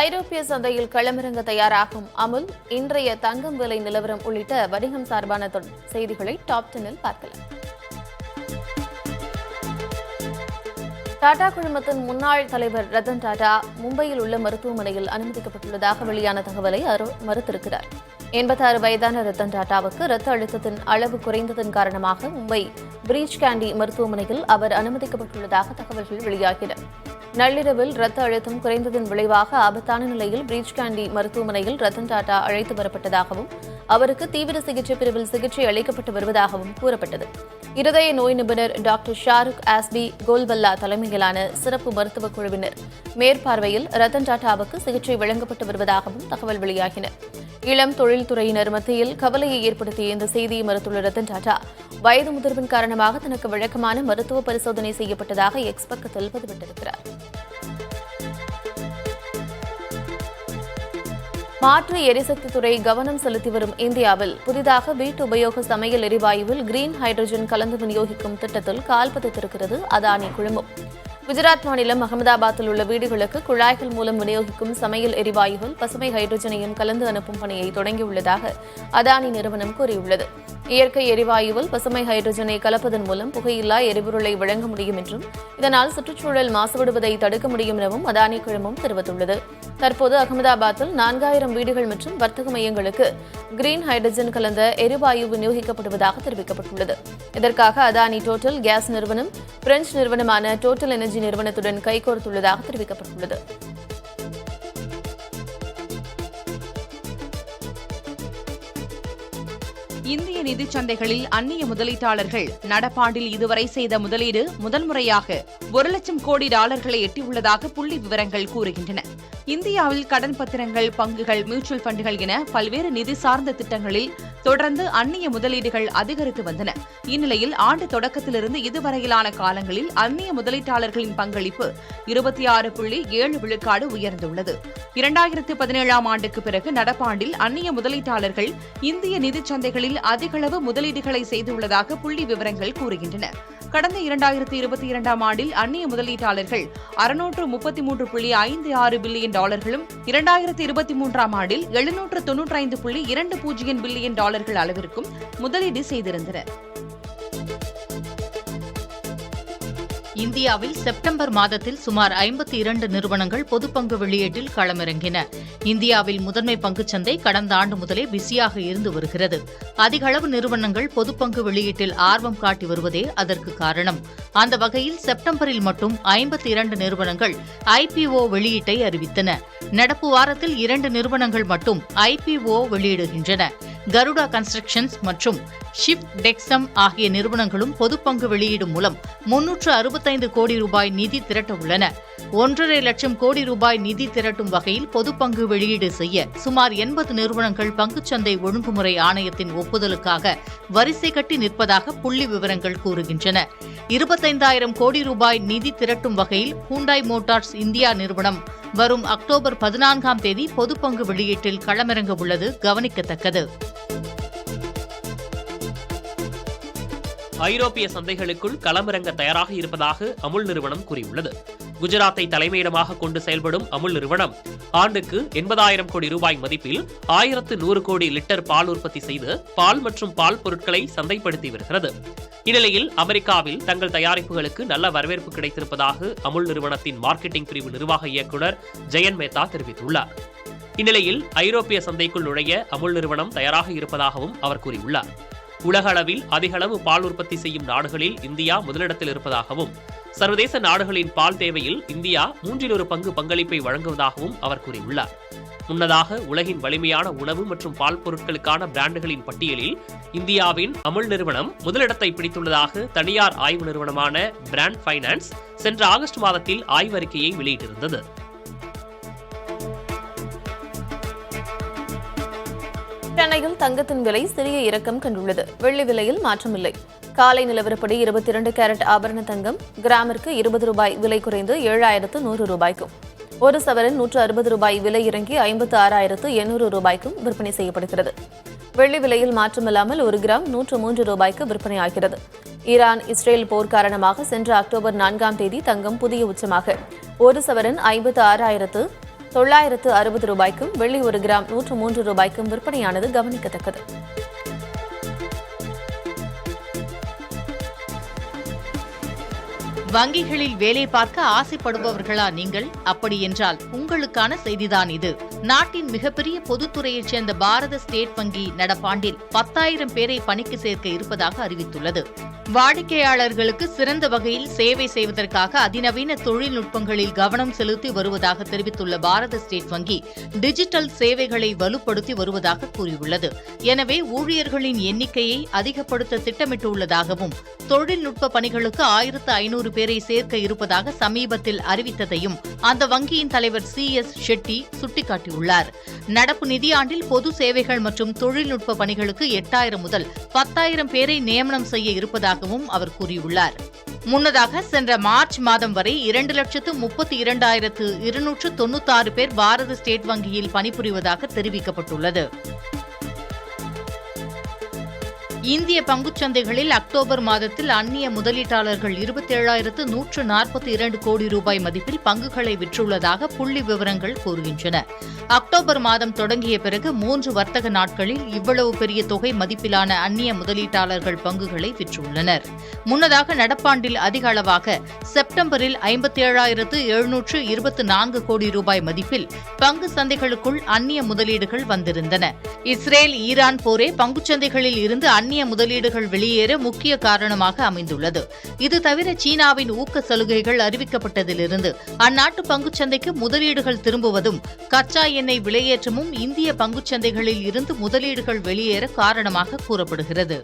ஐரோப்பிய சந்தையில் களமிறங்க தயாராகும் அமுல், இன்றைய தங்கம் விலை நிலவரம் உள்ளிட்ட வணிகம் சார்பான செய்திகளை டாப் 10 பார்க்கலாம். டாடா குழுமத்தின் முன்னாள் தலைவர் ரத்தன் டாடா மும்பையில் உள்ள மருத்துவமனையில் அனுமதிக்கப்பட்டுள்ளதாக வெளியான தகவலை மறுத்திருக்கிறார். 86 வயதான ரத்தன் டாடாவுக்கு இரத்த அழுத்தத்தின் அளவு குறைந்ததன் காரணமாக மும்பை பிரீச் கேண்டி மருத்துவமனையில் அவர் அனுமதிக்கப்பட்டுள்ளதாக தகவல்கள் வெளியாகின. நள்ளிரவில் இரத்த அழுத்தம் குறைந்ததன் விளைவாக ஆபத்தான நிலையில் பிரீச் கேண்டி மருத்துவமனையில் ரத்தன் டாடா அழைத்து வரப்பட்டதாகவும் அவருக்கு தீவிர சிகிச்சை பிரிவில் சிகிச்சை அளிக்கப்பட்டு வருவதாகவும் கூறப்பட்டது. இருதய நோய் நிபுணர் டாக்டர் ஷாருக் ஆஸ்பி கோல்வல்லா தலைமையிலான சிறப்பு மருத்துவக் குழுவினர் மேற்பார்வையில் ரத்தன் டாடாவுக்கு சிகிச்சை வழங்கப்பட்டு வருவதாகவும் தகவல் வெளியாகின. இளம் தொழில்துறையினர் மத்தியில் கவலையை ஏற்படுத்திய இந்த செய்தியை மறுத்துள்ள ரத்தன் டாடா வயது முதிர்வின் காரணமாக தனக்கு வழக்கமான மருத்துவ பரிசோதனை செய்யப்பட்டதாக எக்ஸ் பக்கத்தில் பதிவிட்டிருக்கிறார். மாற்று எரிசக்தி துறை கவனம் செலுத்தி வரும் இந்தியாவில் புதிதாக வீட்டு உபயோக சமையல் எரிவாயுவில் கிரீன் ஹைட்ரஜன் கலந்து விநியோகிக்கும் திட்டத்தில் கால் பதித்திருக்கிறது அதானி குழுமம். குஜராத் மாநிலம் அகமதாபாத்தில் உள்ள வீடுகளுக்கு குழாய்கள் மூலம் விநியோகிக்கும் சமையல் எரிவாயுவில் பசுமை ஹைட்ரஜனையும் கலந்து அனுப்பும் பணியை தொடங்கியுள்ளதாக அதானி நிறுவனம் கூறியுள்ளது. இயற்கை எரிவாயுவில் பசுமை ஹைட்ரஜனை கலப்பதன் மூலம் புகையில்லா எரிபொருளை வழங்க முடியும் என்றும் இதனால் சுற்றுச்சூழல் மாசுபடுவதை தடுக்க முடியும் எனவும் அதானி குழுமம் தெரிவித்துள்ளது. தற்போது அகமதாபாத்தில் 4000 வீடுகள் மற்றும் வர்த்தக மையங்களுக்கு கிரீன் ஹைட்ரஜன் கலந்த எரிவாயு விநியோகிக்கப்படுவதாக தெரிவிக்கப்பட்டுள்ளது. இதற்காக அதானி டோட்டல் கேஸ் நிறுவனம் பிரெஞ்சு நிறுவனமான டோட்டல் எனர்ஜி நிறுவனத்துடன் கைகோர்த்துள்ளதாக தெரிவிக்கப்பட்டுள்ளது. இந்திய நிதிச் சந்தைகளில் அந்நிய முதலீட்டாளர்கள் நடப்பாண்டில் இதுவரை செய்த முதலீடு முதல் முறையாக $1,00,000 கோடி எட்டியுள்ளதாக புள்ளி விவரங்கள் கூறுகின்றன. இந்தியாவில் கடன் பத்திரங்கள், பங்குகள், மியூச்சுவல் ஃபண்டுகள் என பல்வேறு நிதி சார்ந்த திட்டங்களில் தொடர்ந்து அந்நிய முதலீடுகள் அதிகரித்து வந்தன. இந்நிலையில் ஆண்டு தொடக்கத்திலிருந்து இதுவரையிலான காலங்களில் அந்நிய முதலீட்டாளர்களின் பங்களிப்பு 26.7% உயர்ந்துள்ளது. 2017ஆம் ஆண்டுக்கு பிறகு நடப்பாண்டில் அந்நிய முதலீட்டாளர்கள் இந்திய நிதிச் சந்தைகளில் அதிகளவு முதலீடுகளை செய்துள்ளதாக புள்ளி விவரங்கள் கூறுகின்றன. கடந்த 2022ஆம் ஆண்டில் அந்நிய முதலீட்டாளர்கள் $633.56 பில்லியன் 2023ஆம் ஆண்டில் $795.20 பில்லியன் அளவிற்கும் முதலீடு செய்திருந்தனர். இந்தியாவில் செப்டம்பர் மாதத்தில் சுமார் 52 நிறுவனங்கள் பொதுப்பங்கு வெளியீட்டில் களமிறங்கின. இந்தியாவில் முதன்மை பங்குச்சந்தை கடந்த ஆண்டு முதலே பிஸியாக இருந்து வருகிறது. அதிகளவு நிறுவனங்கள் பொதுப்பங்கு வெளியீட்டில் ஆர்வம் காட்டி வருவதே அதற்கு காரணம். அந்த வகையில் செப்டம்பரில் மட்டும் 52 நிறுவனங்கள் IPO வெளியீட்டை அறிவித்தன. நடப்பு வாரத்தில் 2 நிறுவனங்கள் மட்டும் IPO வெளியிடுகின்றன. கருடா கன்ஸ்ட்ரக்ஷன்ஸ் மற்றும் ஷிப் டெக்ஸம் ஆகிய நிறுவனங்களும் பொதுப்பங்கு வெளியீடு மூலம் $365 கோடி நிதி திரட்ட உள்ளன. 1.5 லட்சம் கோடி நிதி திரட்டும் வகையில் பொதுப்பங்கு வெளியீடு செய்ய சுமார் 80 நிறுவனங்கள் பங்குச்சந்தை ஒழுங்குமுறை ஆணையத்தின் ஒப்புதலுக்காக வரிசை கட்டி நிற்பதாக புள்ளி விவரங்கள் கூறுகின்றன. 25,000 கோடி நிதி திரட்டும் வகையில் ஹூண்டாய் மோட்டார்ஸ் இந்தியா நிறுவனம் வரும் அக்டோபர் 14ஆம் தேதி பொதுப்பங்கு வெளியீட்டில் களமிறங்க உள்ளது கவனிக்கத்தக்கது. ஐரோப்பிய சந்தைகளுக்குள் களமிறங்க தயாராக இருப்பதாக அமுல் நிறுவனம் கூறியுள்ளது. குஜராத்தை தலைமையிடமாக கொண்டு செயல்படும் அமுல் நிறுவனம் ஆண்டுக்கு 80,000 கோடி மதிப்பில் 1,100 கோடி லிட்டர் பால் உற்பத்தி செய்து பால் மற்றும் பால் பொருட்களை சந்தைப்படுத்தி வருகிறது. இந்நிலையில் அமெரிக்காவில் தங்கள் தயாரிப்புகளுக்கு நல்ல வரவேற்பு கிடைத்திருப்பதாக அமுல் நிறுவனத்தின் மார்க்கெட்டிங் பிரிவு நிர்வாக இயக்குநர் ஜெயன் மேத்தா தெரிவித்துள்ளார். இந்நிலையில் ஐரோப்பிய சந்தைக்குள் நுழைய அமுல் நிறுவனம் தயாராக இருப்பதாகவும் அவர் கூறியுள்ளார். உலக அளவில் அதிகளவு பால் உற்பத்தி செய்யும் நாடுகளில் இந்தியா முதலிடத்தில் இருப்பதாகவும் சர்வதேச நாடுகளின் பால் தேவையில் இந்தியா 1/3 பங்கு பங்களிப்பை வழங்குவதாகவும் அவர் கூறியுள்ளார். முன்னதாக உலகின் வலிமையான உணவு மற்றும் பால் பொருட்களுக்கான பிராண்டுகளின் பட்டியலில் இந்தியாவின் அமுல் நிறுவனம் முதலிடத்தை பிடித்துள்ளதாக தனியார் ஆய்வு நிறுவனமான பிராண்ட் ஃபைனான்ஸ் சென்ற ஆகஸ்ட் மாதத்தில் ஆய்வறிக்கையை வெளியிட்டிருந்தது. சென்னையில் தங்கத்தின் விலை சிறிய இறக்கம் கண்டுள்ளது. வெள்ளி விலையில் மாற்றமில்லை. காலை நிலவரப்படி 22 கேரட் ஆபரண தங்கம் கிராமிற்கு ₹20 விலை குறைந்து ₹7,100க்கும், ஒரு சவரன் ₹160 விலை இறங்கி ₹56,800க்கும் விற்பனை செய்யப்படுகிறது. வெள்ளி விலையில் மாற்றமில்லாமல் 1 கிராம் ₹103க்கு விற்பனையாகிறது. ஈரான் இஸ்ரேல் போர் காரணமாக சென்ற அக்டோபர் 4ஆம் தேதி தங்கம் புதிய உச்சமாக ஒரு சவரன் ₹56,960க்கும், வெள்ளி 1 கிராம் ₹103க்கும் விற்பனையானது கவனிக்கத்தக்கது. வங்கிகளில் வேலை பார்க்க ஆசைப்படுபவர்களா நீங்கள்? அப்படி என்றால் உங்களுக்கான செய்திதான் இது. நாட்டின் மிகப்பெரிய பொதுத்துறையைச் சேர்ந்த பாரத ஸ்டேட் வங்கி நடப்பாண்டில் 10,000 பேரை பணிக்கு சேர்க்க இருப்பதாக அறிவித்துள்ளது. வாடிக்கையாளர்களுக்கு சிறந்த வகையில் சேவை செய்வதற்காக அதிநவீன தொழில்நுட்பங்களில் கவனம் செலுத்தி வருவதாக தெரிவித்துள்ள பாரத ஸ்டேட் வங்கி டிஜிட்டல் சேவைகளை வலுப்படுத்தி வருவதாக கூறியுள்ளது. எனவே ஊழியர்களின் எண்ணிக்கையை அதிகப்படுத்த திட்டமிட்டுள்ளதாகவும் தொழில்நுட்ப பணிகளுக்கு 1,500 பேரை சேர்க்க இருப்பதாக சமீபத்தில் அறிவித்ததையும் அந்த வங்கியின் தலைவர் CS ஷெட்டி சுட்டிக்காட்டியுள்ளார். நடப்பு நிதியாண்டில் பொது சேவைகள் மற்றும் தொழில்நுட்ப பணிகளுக்கு 8,000 முதல் 10,000 பேரை நியமனம் செய்ய இருப்பதாகவும் அவர் கூறியுள்ளார். முன்னதாக சென்ற மார்ச் மாதம் வரை 2,32,296 பேர் பாரத ஸ்டேட் வங்கியில் பணிபுரிவதாக தெரிவிக்கப்பட்டுள்ளது. இந்திய பங்குச்சந்தைகளில் அக்டோபர் மாதத்தில் அந்நிய முதலீட்டாளர்கள் 27,142 கோடி ரூபாய் மதிப்பில் பங்குகளை விற்றுள்ளதாக புள்ளி விவரங்கள் கூறுகின்றன. அக்டோபர் மாதம் தொடங்கிய பிறகு 3 வர்த்தக நாட்களில் இவ்வளவு பெரிய தொகை மதிப்பிலான அந்நிய முதலீட்டாளர்கள் பங்குகளை விற்றுள்ளனர். முன்னதாக நடப்பாண்டில் அதிக அளவாக செப்டம்பரில் 57,724 கோடி ரூபாய் மதிப்பில் பங்கு சந்தைகளுக்குள் அந்நிய முதலீடுகள் வந்திருந்தன. இஸ்ரேல் ஈரான் போரே பங்குச்சந்தைகளில் இருந்து அந்நிய முதலீடுகள் வெளியேற முக்கிய காரணமாக அமைந்துள்ளது. இது தவிர சீனாவின் ஊக்க சலுகைகள் அறிவிக்கப்பட்டதிலிருந்து அந்நாட்டு பங்குச்சந்தைக்கு முதலீடுகள் திரும்புவதும் கச்சா எண்ணெய் விலையேற்றமும் இந்திய பங்குச்சந்தைகளில் இருந்து முதலீடுகள் வெளியேற காரணமாக கூறப்படுகிறது.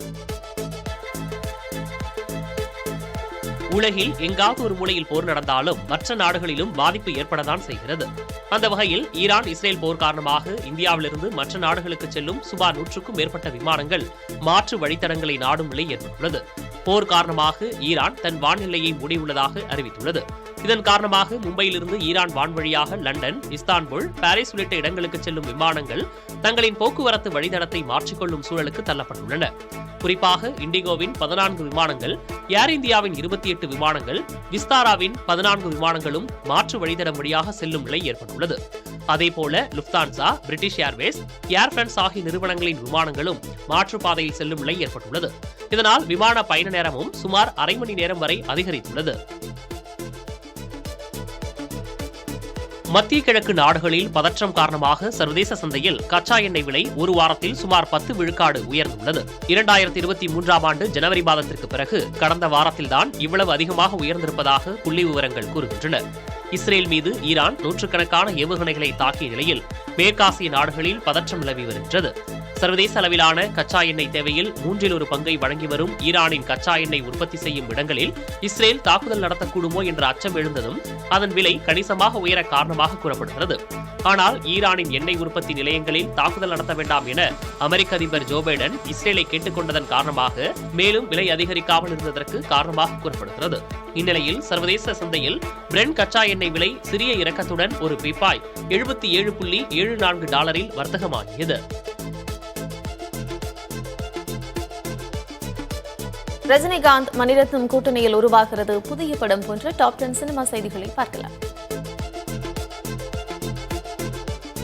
உலகில் எங்காவது ஒரு மூலையில் போர் நடந்தாலும் மற்ற நாடுகளிலும் பாதிப்பு ஏற்படத்தான் செய்கிறது. அந்த வகையில் ஈரான் இஸ்ரேல் போர் காரணமாக இந்தியாவிலிருந்து மற்ற நாடுகளுக்கு செல்லும் சுமார் 100க்கும் மேற்பட்ட விமானங்கள் மாற்று வழித்தடங்களை நாடும் நிலை ஏற்பட்டுள்ளது. போர் காரணமாக ஈரான் தன் வான்எல்லையை மூடியுள்ளதாக அறிவித்துள்ளது. இதன் காரணமாக மும்பையிலிருந்து ஈரான் வான்வழியாக லண்டன், இஸ்தான்புல், பாரிஸ் உள்ளிட்ட இடங்களுக்கு செல்லும் விமானங்கள் தங்களின் போக்குவரத்து வழித்தடத்தை மாற்றிக்கொள்ளும் சூழலுக்கு தள்ளப்பட்டுள்ளன. குறிப்பாக இண்டிகோவின் 14 விமானங்கள், ஏர் இந்தியாவின் 28 விமானங்கள், விஸ்தாராவின் 14 விமானங்களும் மாற்று வழித்தடம் வழியாக செல்லும் நிலை ஏற்பட்டுள்ளது. அதேபோல Lufthansa, British Airways, Air France ஆகிய நிறுவனங்களின் விமானங்களும் மாற்றுப்பாதையில் செல்லும் நிலை ஏற்பட்டுள்ளது. இதனால் விமான பயண நேரமும் சுமார் அரை மணி நேரம் வரை அதிகரித்துள்ளது. மத்திய கிழக்கு நாடுகளில் பதற்றம் காரணமாக சர்வதேச சந்தையில் கச்சா எண்ணெய் விலை ஒரு வாரத்தில் சுமார் 10 விழுக்காடு உயர்ந்துள்ளது. 2023ஆம் ஆண்டு ஜனவரி மாதத்திற்கு பிறகு கடந்த வாரத்தில்தான் இவ்வளவு அதிகமாக உயர்ந்திருப்பதாக புள்ளி விவரங்கள் கூறுகின்றன. இஸ்ரேல் மீது ஈரான் நூற்றுக்கணக்கான ஏவுகணைகளை தாக்கிய நிலையில் மேற்காசிய நாடுகளில் பதற்றம் நிலவி வருகின்றது. சர்வதேச அளவிலான கச்சா எண்ணெய் தேவையில் 1/3 பங்கை வழங்கி வரும் ஈரானின் கச்சா எண்ணெய் உற்பத்தி செய்யும் இடங்களில் இஸ்ரேல் தாக்குதல் நடத்தக்கூடுமோ என்ற அச்சம் எழுந்ததும் அதன் விலை கணிசமாக உயர காரணமாக கூறப்படுகிறது. ஆனால் ஈரானின் எண்ணெய் உற்பத்தி நிலையங்களில் தாக்குதல் நடத்த வேண்டாம் என அமெரிக்க அதிபர் ஜோ பைடன் இஸ்ரேலை கேட்டுக் கொண்டதன் காரணமாக மேலும் விலை அதிகரிக்காமல் இருந்ததற்கு காரணமாக கூறப்படுகிறது. இந்நிலையில் சர்வதேச சந்தையில் பிரெண்ட் கச்சா எண்ணெய் விலை சிறிய இறக்கத்துடன் ஒரு பீப்பாய் $77.74 வர்த்தகமாகியது. ரஜினிகாந்த் மணிரத்னம் கூட்டணியில் உருவாகிறது புதிய படம் போன்ற டாப் 10 சினிமா செய்திகளை பார்க்கலாம்.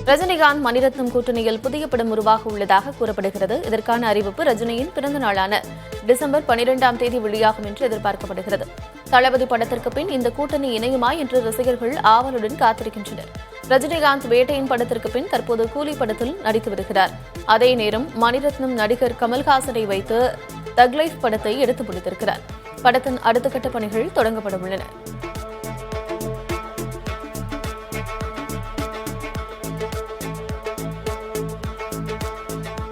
ரஜினிகாந்த் மணிரத்னம் கூட்டணியில் புதிய படம் உருவாக உள்ளதாக கூறப்படுகிறது. இதற்கான அறிவிப்பு ரஜினியின் பிறந்த நாளான டிசம்பர் 12ஆம் தேதி வெளியாகும் என்று எதிர்பார்க்கப்படுகிறது. தளபதி படத்திற்கு பின் இந்த கூட்டணி இணையுமா என்று ரசிகர்கள் ஆவலுடன் காத்திருக்கின்றனர். ரஜினிகாந்த் வேட்டையின் படத்திற்கு பின் தற்போது கூலி படத்தில் நடித்து வருகிறார். அதே நேரம் மணிரத்னம் நடிகர் கமல்ஹாசனை வைத்து தக் லைஃப் படத்தை எடுத்து முடித்திருக்கிறார். படத்தின் அடுத்த கட்ட பணிகள் தொடங்கப்பட உள்ளன.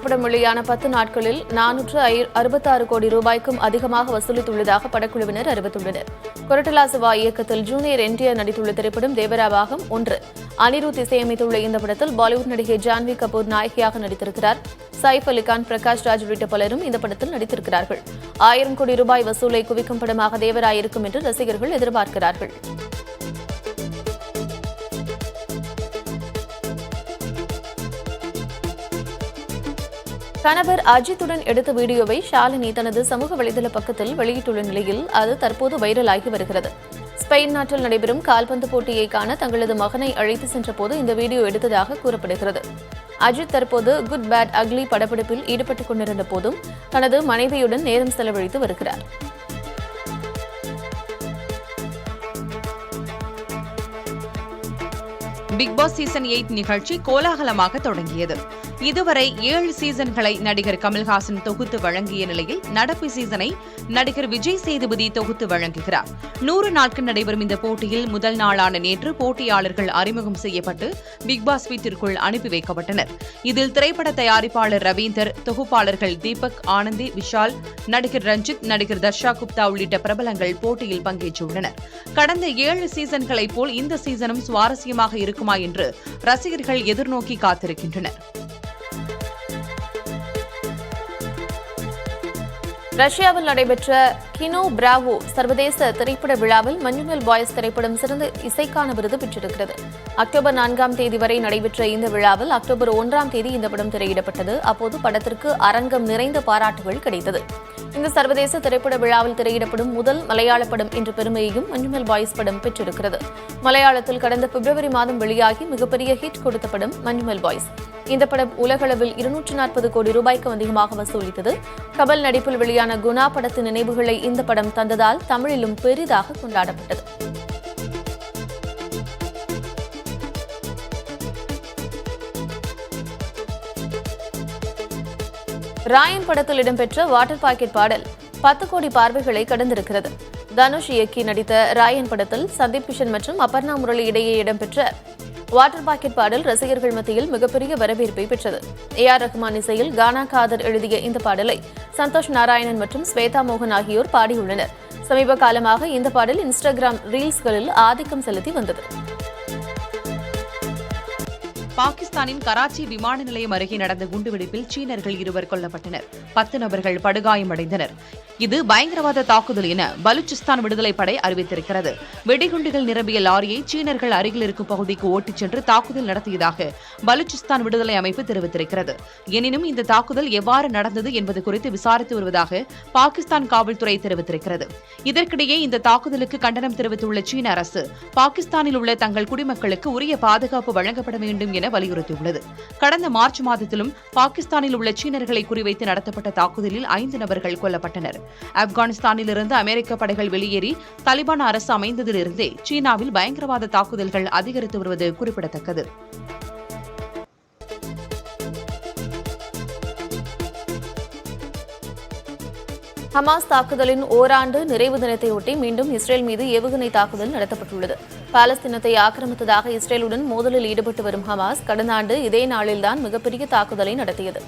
படம் வெளியான 10 நாட்களில் 466 கோடி ரூபாய்க்கும் அதிகமாக வசூலித்துள்ளதாக படக்குழுவினர் அறிவித்துள்ளனர். கொரட்டலா சிவா இயக்கத்தில் ஜூனியர் என்டிஆர் நடித்துள்ள திரைப்படம் தேவராபாகம் 1. அனிருத் இசையமைத்துள்ள இந்த படத்தில் பாலிவுட் நடிகை ஜான்வி கபூர் நாயகியாக நடித்திருக்கிறார். சைஃப் அலிகான், பிரகாஷ் ராஜ் உள்ளிட்ட பலரும் இந்த படத்தில் நடித்திருக்கிறார்கள். 1000 கோடி ரூபாய் வசூலை குவிக்கும் படமாக தேவரா இருக்கும் என்று ரசிகர்கள் எதிர்பார்க்கிறார்கள். கணவர் அஜித்துடன் எடுத்த வீடியோவை ஷாலினி தனது சமூக வலைதள பக்கத்தில் வெளியிட்டுள்ள நிலையில் அது தற்போது வைரலாகி வருகிறது. ஸ்பெயின் நாட்டில் நடைபெறும் கால்பந்து போட்டியை காண தங்களது மகனை அழைத்து சென்றபோது இந்த வீடியோ எடுத்ததாக கூறப்படுகிறது. அஜித் தற்போது குட் பேட் அக்லி படப்பிடிப்பில் ஈடுபட்டுக் கொண்டிருந்த போதும் தனது மனைவியுடன் நேரம் செலவழித்து வருகிறார். பிக் பாஸ் சீசன் 8 நிகழ்ச்சி கோலாகலமாக தொடங்கியது. இதுவரை 7 சீசன்களை நடிகர் கமல்ஹாசன் தொகுத்து வழங்கிய நிலையில் நடப்பு சீசனை நடிகர் விஜய் சேதுபதி தொகுத்து வழங்குகிறார். 100 நாட்கள் நடைபெறும் இந்த போட்டியில் முதல் நாளான நேற்று போட்டியாளர்கள் அறிமுகம் செய்யப்பட்டு பிக் பாஸ் வீட்டிற்குள் அனுப்பி வைக்கப்பட்டனர். இதில் திரைப்பட தயாரிப்பாளர் ரவீந்தர், தொகுப்பாளர்கள் தீபக், ஆனந்தி, விஷால், நடிகர் ரஞ்சித், நடிகர் தர்ஷா குப்தா உள்ளிட்ட பிரபலங்கள் போட்டியில் பங்கேற்றுள்ளனர். கடந்த 7 சீசன்களைப் போல் இந்த சீசனும் சுவாரஸ்யமாக இருக்குமா என்று ரசிகர்கள் எதிர்நோக்கி காத்திருக்கின்றனர். ரஷ்யாவில் நடைபெற்ற கினோ பிராவோ சர்வதேச திரைப்பட விழாவில் மஞ்சுமெல் பாய்ஸ் திரைப்படம் சிறந்த இசைக்கான விருது பெற்றிருக்கிறது. அக்டோபர் 4ஆம் தேதி வரை நடைபெற்ற இந்த விழாவில் அக்டோபர் 1ஆம் தேதி இந்த படம் திரையிடப்பட்டது. அப்போது படத்திற்கு அரங்கம் நிறைந்த பாராட்டுகள் கிடைத்தது. இந்த சர்வதேச திரைப்பட விழாவில் திரையிடப்படும் முதல் மலையாள படம் என்ற பெருமையையும் மஞ்சுமெல் பாய்ஸ் படம் பெற்றிருக்கிறது. மலையாளத்தில் கடந்த பிப்ரவரி மாதம் வெளியாகி மிகப்பெரிய ஹிட் கொடுத்த படம் மஞ்சுமெல் பாய்ஸ். இந்த படம் உலகளவில் 240 கோடி ரூபாய்க்கும் அதிகமாக வசூலித்தது. கமல் நடிப்பில் வெளியான குணா படத்தின் நினைவுகளை இந்த படம் தந்ததால் தமிழிலும் பெரிதாக கொண்டாடப்பட்டது. ராயன் படத்தில் இடம்பெற்ற வாட்டர் பாக்கெட் பாடல் 10 கோடி பார்வைகளை கடந்திருக்கிறது. தனுஷ் இயக்கி நடித்த ராயன் படத்தில் சந்தீப் கிஷன் மற்றும் அபர்ணா முரளி இடையே இடம்பெற்ற வாட்டர் பாக்கெட் பாடல் ரசிகர்கள் மத்தியில் மிகப்பெரிய வரவேற்பை பெற்றது. AR ரஹ்மான் இசையில் கானா காதர் எழுதிய இந்த பாடலை சந்தோஷ் நாராயணன் மற்றும் ஸ்வேதா மோகன் ஆகியோர் பாடியுள்ளனர். சமீப காலமாக இந்த பாடல் இன்ஸ்டாகிராம் ரீல்ஸ்களில் ஆதிக்கம் செலுத்தி வந்தது. பாகிஸ்தானின் கராச்சி விமான நிலையம் அருகே நடந்த குண்டுவெடிப்பில் சீனர்கள் 2 கொல்லப்பட்டனர். 10 நபர்கள் படுகாயமடைந்தனர். இது பயங்கரவாத தாக்குதல் என பலூச்சிஸ்தான் விடுதலை படை அறிவித்திருக்கிறது. வெடிகுண்டுகள் நிரம்பிய லாரியை சீனர்கள் அருகில் இருக்கும் பகுதிக்கு ஓட்டிச் சென்று தாக்குதல் நடத்தியதாக பலூச்சிஸ்தான் விடுதலை அமைப்பு தெரிவித்திருக்கிறது. எனினும் இந்த தாக்குதல் எவ்வாறு நடந்தது என்பது குறித்து விசாரித்து வருவதாக பாகிஸ்தான் காவல்துறை தெரிவித்திருக்கிறது. இதற்கிடையே இந்த தாக்குதலுக்கு கண்டனம் தெரிவித்துள்ள சீன அரசு பாகிஸ்தானில் உள்ள தங்கள் குடிமக்களுக்கு உரிய பாதுகாப்பு வழங்கப்பட வேண்டும் என வலியுறுத்தியுள்ளது. கடந்த மார்ச் மாதத்திலும் பாகிஸ்தானில் உள்ள சீனர்களை குறிவைத்து நடத்தப்பட்ட தாக்குதலில் 5 நபர்கள் கொல்லப்பட்டனர். ஆப்கானிஸ்தானில் இருந்து அமெரிக்க படைகள் வெளியேறி தாலிபான் அரசு அமைந்ததிலிருந்தே சீனாவில் பயங்கரவாத தாக்குதல்கள் அதிகரித்து வருவது குறிப்பிடத்தக்கது. ஹமாஸ் தாக்குதலின் ஓராண்டு நிறைவு தினத்தையொட்டி மீண்டும் இஸ்ரேல் மீது ஏவுகணை தாக்குதல் நடத்தப்பட்டுள்ளது. பாலஸ்தீனத்தை ஆக்கிரமித்ததாக இஸ்ரேலுடன் மோதலில் ஈடுபட்டு வரும் ஹமாஸ் கடந்த ஆண்டு இதே நாளில்தான் மிகப்பெரிய தாக்குதலை நடத்தியது.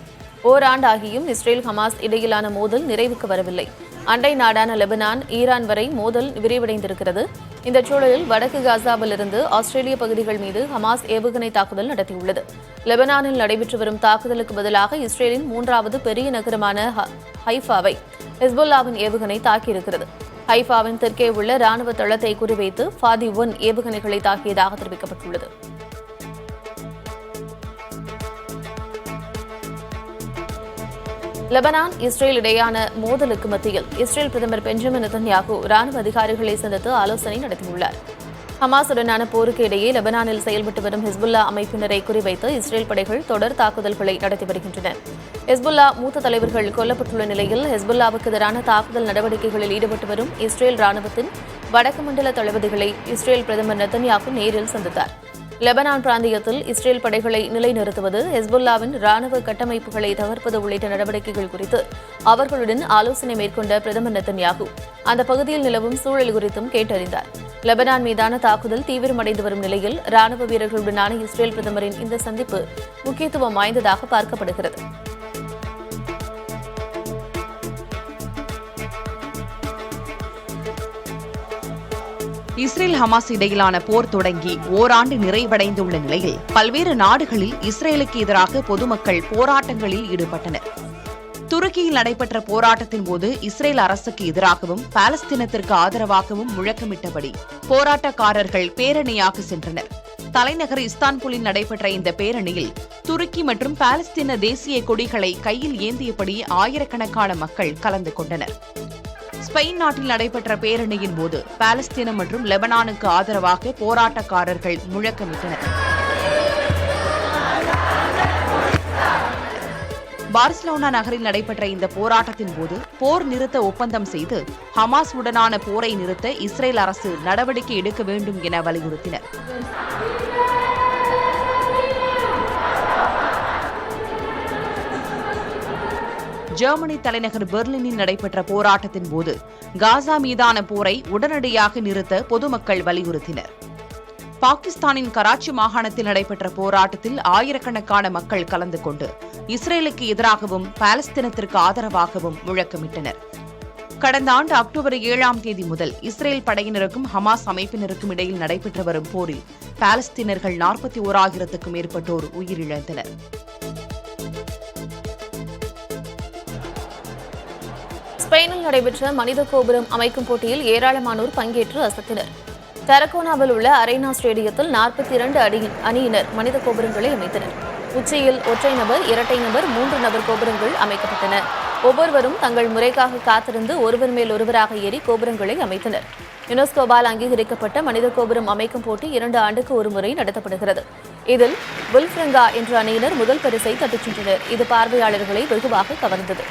ஓராண்டு ஆகியும் இஸ்ரேல் ஹமாஸ் இடையிலான மோதல் நிறைவுக்கு வரவில்லை. அண்டை நாடான லெபனான், ஈரான் வரை மோதல் விரிவடைந்திருக்கிறது. இந்த சூழலில் வடக்கு காசாவிலிருந்து ஆஸ்திரேலிய பகுதிகள் மீது ஹமாஸ் ஏவுகணை தாக்குதல் நடத்தியுள்ளது. லெபனானில் நடைபெற்று வரும் தாக்குதலுக்கு பதிலாக இஸ்ரேலின் 3வது பெரிய நகரமான ஹைஃபாவை ஹெஸ்புல்லாவின் ஏவுகணை தாக்கியிருக்கிறது. ஹைஃபாவின் தெற்கே உள்ள ராணுவ தளத்தை குறிவைத்து ஃபாதி 1 ஏவுகணைகளை தாக்கியதாக தெரிவிக்கப்பட்டுள்ளது. லெபனான் இஸ்ரேல் இடையான மோதலுக்கு மத்தியில் இஸ்ரேல் பிரதமர் பெஞ்சமின் நெதன்யாகு ராணுவ அதிகாரிகளை சந்தித்து ஆலோசனை நடத்தியுள்ளார். ஹமாஸுடனான போருக்கு இடையே லெபனானில் செயல்பட்டு வரும் ஹெஸ்புல்லா அமைப்பினரை குறிவைத்து இஸ்ரேல் படைகள் தொடர் தாக்குதல்களை நடத்தி வருகின்றன. ஹெஸ்புல்லா மூத்த தலைவர்கள் கொல்லப்பட்டுள்ள நிலையில் ஹெஸ்புல்லாவுக்கு எதிரான தாக்குதல் நடவடிக்கைகளில் ஈடுபட்டு வரும் இஸ்ரேல் ராணுவத்தின் வடக்கு மண்டல தளபதிகளை இஸ்ரேல் பிரதமர் நெதன்யாகு நேரில் சந்தித்தார். லெபனான் பிராந்தியத்தில் இஸ்ரேல் படைகளை நிலைநிறுத்துவது, ஹெஸ்புல்லாவின் ராணுவ கட்டமைப்புகளை தகர்ப்பது உள்ளிட்ட நடவடிக்கைகள் குறித்து அவர்களுடன் ஆலோசனை மேற்கொண்ட பிரதமர் நெதன்யாகு அந்த பகுதியில் நிலவும் சூழல் குறித்தும் கேட்டறிந்தார். லெபனான் மீதான தாக்குதல் தீவிரமடைந்து வரும் நிலையில் ராணுவ வீரர்களுடனான இஸ்ரேல் பிரதமரின் இந்த சந்திப்பு முக்கியத்துவம் வாய்ந்ததாக பார்க்கப்படுகிறது. இஸ்ரேல் ஹமாஸ் இடையிலான போர் தொடங்கி ஓராண்டு நிறைவடைந்துள்ள நிலையில் பல்வேறு நாடுகளில் இஸ்ரேலுக்கு எதிராக பொதுமக்கள் போராட்டங்களில் ஈடுபட்டனர். துருக்கியில் நடைபெற்ற போராட்டத்தின் போது இஸ்ரேல் அரசுக்கு எதிராகவும் பாலஸ்தீனத்திற்கு ஆதரவாகவும் முழக்கமிட்டபடி போராட்டக்காரர்கள் பேரணியாக சென்றனர். தலைநகர் இஸ்தான்புல்லில் நடைபெற்ற இந்த பேரணியில் துருக்கி மற்றும் பாலஸ்தீன தேசிய கொடிகளை கையில் ஏந்தியபடி ஆயிரக்கணக்கான மக்கள் கலந்து கொண்டனர். ஸ்பெயின் நாட்டில் நடைபெற்ற பேரணியின் போது பாலஸ்தீனம் மற்றும் லெபனானுக்கு ஆதரவாக போராட்டக்காரர்கள் முழக்கமிட்டனர். பார்சிலோனா நகரில் நடைபெற்ற இந்த போராட்டத்தின் போது போர் நிறுத்த ஒப்பந்தம் செய்து ஹமாஸ் உடனான போரை நிறுத்த இஸ்ரேல் அரசு நடவடிக்கை எடுக்க வேண்டும் என வலியுறுத்தினர். ஜெர்மனி தலைநகர் பெர்லினில் நடைபெற்ற போராட்டத்தின் போது காசா மீதான போரை உடனடியாக நிறுத்த பொதுமக்கள் வலியுறுத்தினர். பாகிஸ்தானின் கராச்சி மாகாணத்தில் நடைபெற்ற போராட்டத்தில் ஆயிரக்கணக்கான மக்கள் கலந்து கொண்டு இஸ்ரேலுக்கு எதிராகவும் பாலஸ்தீனத்திற்கு ஆதரவாகவும் முழக்கமிட்டனர். கடந்த ஆண்டு அக்டோபர் 7ஆம் தேதி முதல் இஸ்ரேல் படையினருக்கும் ஹமாஸ் அமைப்பினருக்கும் இடையில் நடைபெற்று வரும் போரில் பாலஸ்தீனர்கள் 41,000க்கும் மேற்பட்டோர் உயிரிழந்தனர். ஸ்பெயினில் நடைபெற்ற மனித கோபுரம் அமைக்கும் போட்டியில் ஏராளமானோர் பங்கேற்று அசத்தினர். டரகோனாவில் உள்ள அரேனா ஸ்டேடியத்தில் 42 அணியினர் மனித கோபுரங்களை அமைத்தனர். உச்சியில் ஒற்றை நபர், இரட்டை நபர், 3 நபர் கோபுரங்கள் அமைக்கப்பட்டன. ஒவ்வொருவரும் தங்கள் முறைக்காக காத்திருந்து ஒருவர் மேல் ஒருவராக ஏறி கோபுரங்களை அமைத்தனர். யுனெஸ்கோவால் அங்கீகரிக்கப்பட்ட மனித கோபுரம் அமைக்கும் போட்டி 2 ஆண்டுக்கு ஒரு முறை நடத்தப்படுகிறது. இதில் வில்ஃப்ரெங்கா என்ற அணியினர் முதல் பரிசை தட்டிச் சென்றனர். இது பார்வையாளர்களை வெகுவாக கவர்ந்தது.